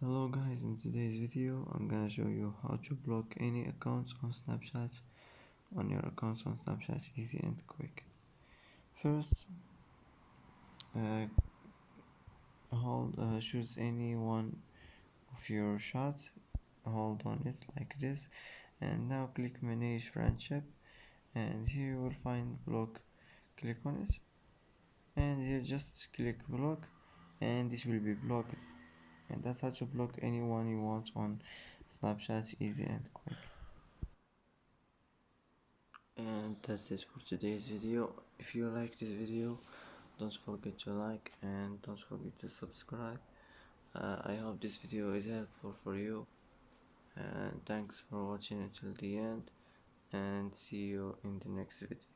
Hello guys, in today's video I'm gonna show you how to block any accounts on Snapchat on your accounts on Snapchat easy and quick. First, uh, choose any one of your shots, hold on it like this, and now click manage friendship, and here you will find block. Click on it, and here just click block, and this will be blocked. And that's how to block anyone you want on Snapchat easy and quick. And that's it for today's video. If you like this video, don't forget to like and don't forget to subscribe. I hope this video is helpful for you, and thanks for watching until the end, and see you in the next video.